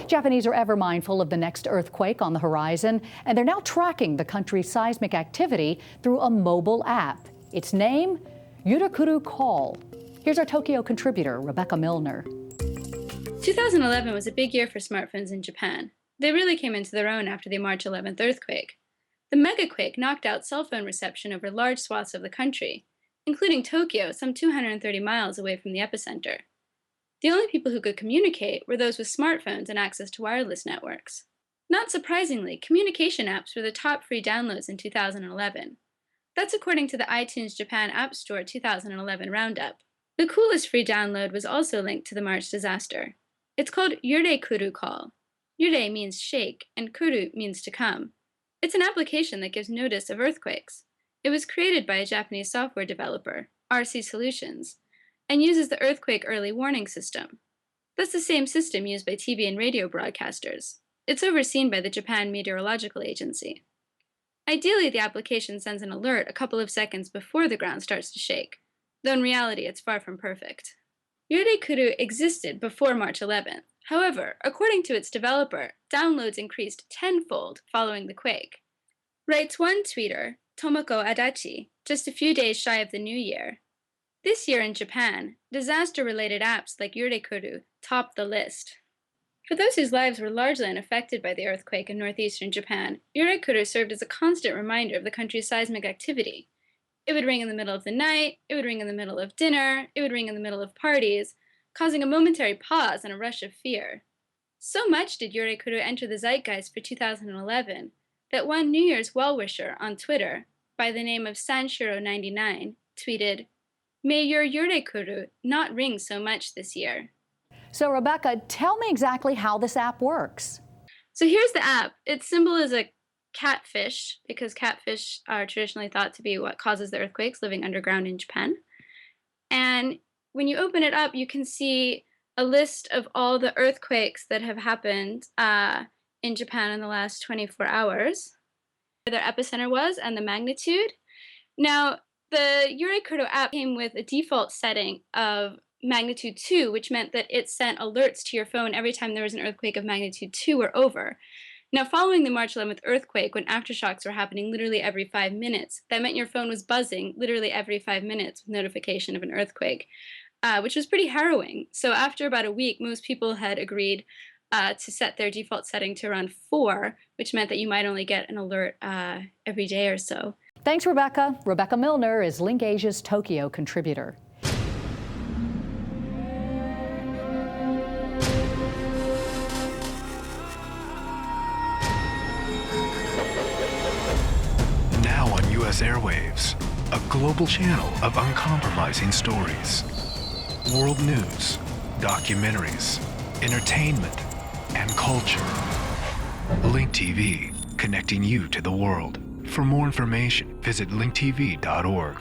Japanese are ever mindful of the next earthquake on the horizon, and they're now tracking the country's seismic activity through a mobile app. Its name, Yurekuru Call. Here's our Tokyo contributor, Rebecca Milner. 2011 was a big year for smartphones in Japan. They really came into their own after the March 11th earthquake. The megaquake knocked out cell phone reception over large swaths of the country, including Tokyo, some 230 miles away from the epicenter. The only people who could communicate were those with smartphones and access to wireless networks. Not surprisingly, communication apps were the top free downloads in 2011. That's according to the iTunes Japan App Store 2011 roundup. The coolest free download was also linked to the March disaster. It's called Yurekuru Call. Yurei means shake, and kuru means to come. It's an application that gives notice of earthquakes. It was created by a Japanese software developer, RC Solutions, and uses the earthquake early warning system. That's the same system used by TV and radio broadcasters. It's overseen by the Japan Meteorological Agency. Ideally, the application sends an alert a couple of seconds before the ground starts to shake, though in reality it's far from perfect. Yurekuru existed before March 11th. However, according to its developer, downloads increased tenfold following the quake. Writes one tweeter, Tomoko Adachi, just a few days shy of the new year. This year in Japan, disaster-related apps like Yurekuru topped the list. For those whose lives were largely unaffected by the earthquake in northeastern Japan, Yurekuru served as a constant reminder of the country's seismic activity. It would ring in the middle of the night, it would ring in the middle of dinner, it would ring in the middle of parties, causing a momentary pause and a rush of fear. So much did Yurekuru enter the zeitgeist for 2011 that one New Year's well-wisher on Twitter, by the name of Sanshiro99, tweeted, "May your Yurekuru not ring so much this year." So Rebecca, tell me exactly how this app works. So here's the app. Its symbol is a catfish, because catfish are traditionally thought to be what causes the earthquakes living underground in Japan. And when you open it up, you can see a list of all the earthquakes that have happened in Japan in the last 24 hours, where their epicenter was and the magnitude. Now, the Yurekuru app came with a default setting of magnitude 2, which meant that it sent alerts to your phone every time there was an earthquake of magnitude 2 or over. Now, following the March 11th earthquake, when aftershocks were happening literally every 5 minutes, that meant your phone was buzzing literally every 5 minutes with notification of an earthquake, which was pretty harrowing. So after about a week, most people had agreed to set their default setting to around 4, which meant that you might only get an alert every day or so. Thanks, Rebecca. Rebecca Milner is LinkAsia's Tokyo contributor. U.S. airwaves, a global channel of uncompromising stories. World news, documentaries, entertainment, and culture. Link TV, connecting you to the world. For more information, visit linktv.org.